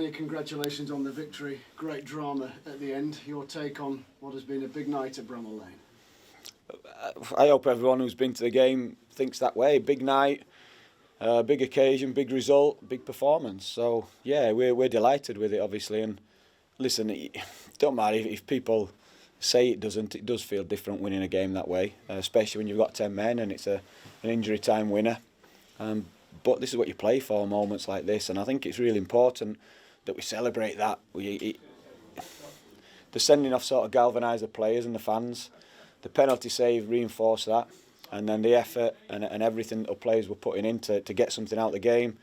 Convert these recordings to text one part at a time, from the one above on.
Andy, congratulations on the victory. Great drama at the end. Your take on what has been a big night at Bramall Lane? I hope everyone who's been to the game thinks that way. Big night, big occasion, big result, big performance. So yeah, we're delighted with it, obviously. And listen, it don't matter if people say it doesn't. It does feel different winning a game that way, especially when you've got 10 men and it's an injury time winner. But this is what you play for, moments like this, and I think it's really important that we celebrate that. The sending off sort of galvanised the players and the fans. The penalty save reinforced that, and then the effort and everything that the players were putting in to get something out of the game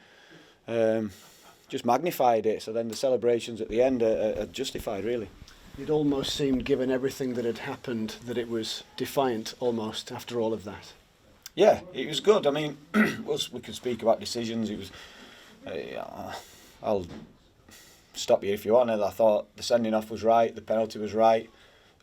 just magnified it. So then the celebrations at the end are justified, really. It almost seemed, given everything that had happened, that it was defiant almost after all of that. Yeah, it was good. I mean, we could speak about decisions. It was. I'll stop you if you want. I thought the sending off was right, the penalty was right,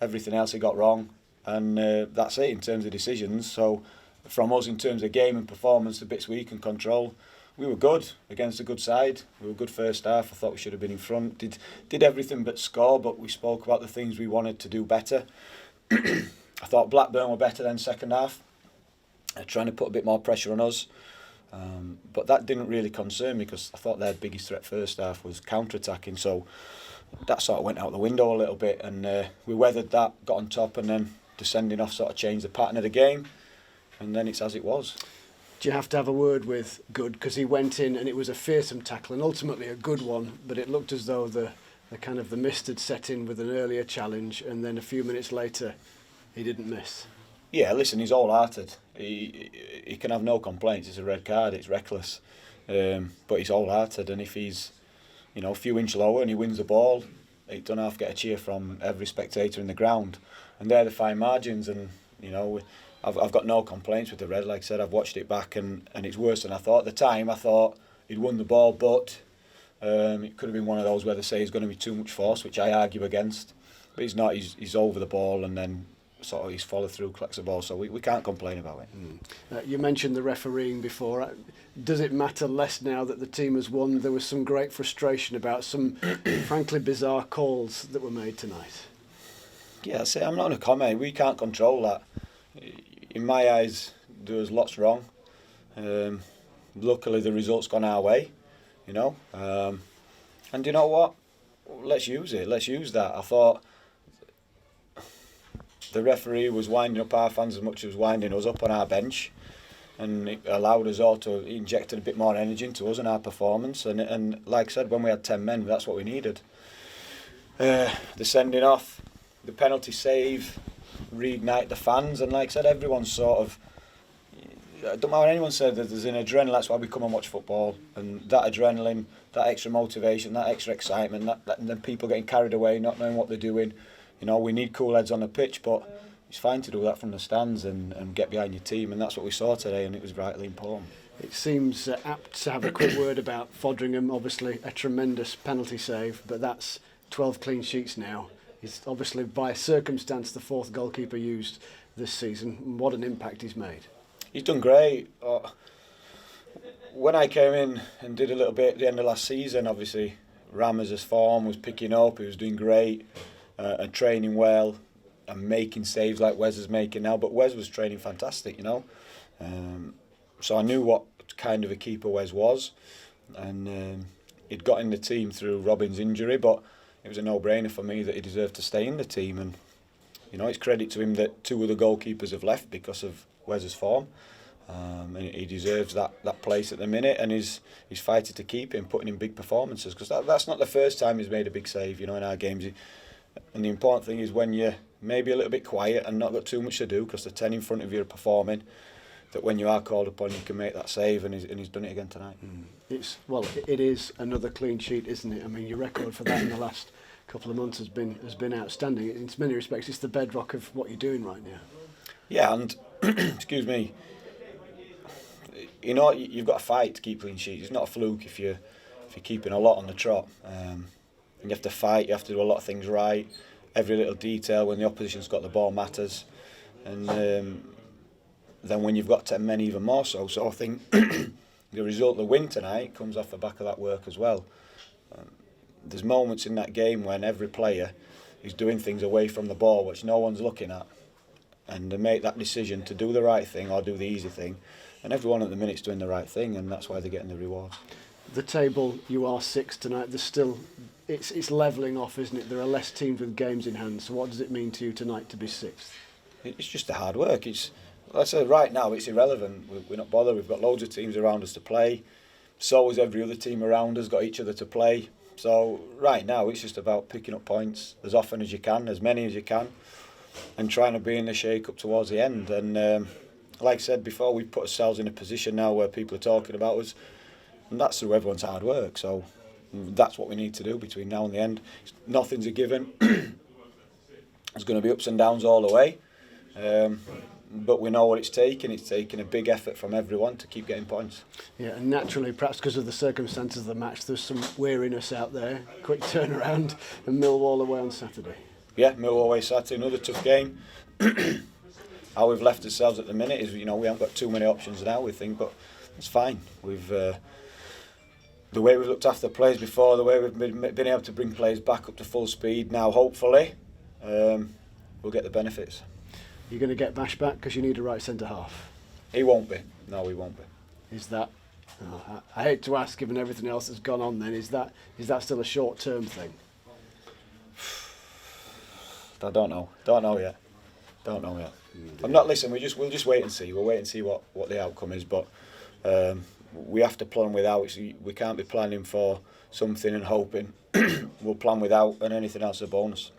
everything else he got wrong, and that's it in terms of decisions. So, from us in terms of game and performance, the bits we can control, we were good against a good side. We were good first half. I thought we should have been in front. Did everything but score, but we spoke about the things we wanted to do better. I thought Blackburn were better than second half. Trying to put a bit more pressure on us, but that didn't really concern me because I thought their biggest threat first half was counter-attacking, so that sort of went out the window a little bit, and we weathered that, got on top, and then the sending off sort of changed the pattern of the game, and then it's as it was. Do you have to have a word with Good, because he went in and it was a fearsome tackle and ultimately a good one, but it looked as though the kind of the mist had set in with an earlier challenge, and then a few minutes later he didn't miss. Yeah, listen, he's all-hearted. He can have no complaints. It's a red card. It's reckless, but he's all-hearted. And if he's, a few inches lower and he wins the ball, he don't have to get a cheer from every spectator in the ground. And they're the fine margins. And I've got no complaints with the red. Like I said, I've watched it back, and it's worse than I thought. At the time, I thought he'd won the ball, but it could have been one of those where they say he's going to be too much force, which I argue against. But he's not. He's over the ball, and then sort of he's followed through, collects the ball, so we can't complain about it. You mentioned the refereeing before. Does it matter less now that the team has won? There was some great frustration about some frankly bizarre calls that were made tonight. Yeah, I'm not going to comment. We can't control that. In my eyes, there was lots wrong. Luckily, the result's gone our way, and you know what? Let's use it. Let's use that. I thought the referee was winding up our fans as much as he was winding us up on our bench, and it allowed us all to inject a bit more energy into us and our performance. And like I said, when we had 10 men, that's what we needed. The sending off, the penalty save, reignite the fans, and like I said, everyone's sort of. I don't matter what anyone said, that there's an adrenaline. That's why we come and watch football, and that adrenaline, that extra motivation, that extra excitement, and then people getting carried away, not knowing what they're doing. We need cool heads on the pitch, but it's fine to do that from the stands and get behind your team, and that's what we saw today, and it was vitally important. It seems apt to have a quick word about Fodringham. Obviously a tremendous penalty save, but that's 12 clean sheets now. He's obviously, by circumstance, the fourth goalkeeper used this season. What an impact he's made. He's done great. When I came in and did a little bit at the end of last season, obviously Ramers' form was picking up, he was doing great. And training well and making saves like Wes is making now, but Wes was training fantastic, so I knew what kind of a keeper Wes was, and he'd got in the team through Robin's injury, but it was a no-brainer for me that he deserved to stay in the team, and it's credit to him that two of the goalkeepers have left because of Wes's form, and he deserves that place at the minute, and he's fighting to keep him, putting in big performances, because that's not the first time he's made a big save, in our games. And the important thing is when you're maybe a little bit quiet and not got too much to do because the 10 in front of you are performing, that when you are called upon you can make that save, and he's done it again tonight. It is another clean sheet, isn't it? I mean, your record for that in the last couple of months has been outstanding. In many respects, it's the bedrock of what you're doing right now. Yeah, and excuse me, you've got to fight to keep clean sheets. It's not a fluke if you're keeping a lot on the trot. And you have to fight, you have to do a lot of things right. Every little detail when the opposition's got the ball matters. And then when you've got 10 men, even more so. So I think the result, the win tonight, comes off the back of that work as well. there's moments in that game when every player is doing things away from the ball which no one's looking at, and they make that decision to do the right thing or do the easy thing, and everyone at the minute's doing the right thing, and that's why they're getting the rewards. The table, you are sixth tonight. There's still, it's levelling off, isn't it? There are less teams with games in hand. So what does it mean to you tonight to be sixth? It's just the hard work. Like I said, right now it's irrelevant. We're not bothered. We've got loads of teams around us to play. So is every other team around us, got each other to play. So right now it's just about picking up points as often as you can, as many as you can, and trying to be in the shake-up towards the end. And like I said before, we've put ourselves in a position now where people are talking about us, and that's through everyone's hard work. So that's what we need to do between now and the end. Nothing's a given. There's going to be ups and downs all the way. But we know what it's taken. It's taken a big effort from everyone to keep getting points. Yeah, and naturally, perhaps because of the circumstances of the match, there's some weariness out there. Quick turnaround, and Millwall away on Saturday. Yeah, Millwall away Saturday, another tough game. How we've left ourselves at the minute is, we haven't got too many options now, we think, but it's fine. We've the way we've looked after players before, the way we've been able to bring players back up to full speed now, hopefully, we'll get the benefits. You're going to get Bash back because you need a right centre half. He won't be. No, he won't be. Is that? I hate to ask, given everything else that's gone on. Then is that still a short-term thing? I don't know. Don't know yet. I'm not listening. We'll just wait and see. We'll wait and see what the outcome is. But we have to plan without. We can't be planning for something and hoping. We'll plan without, and anything else is a bonus.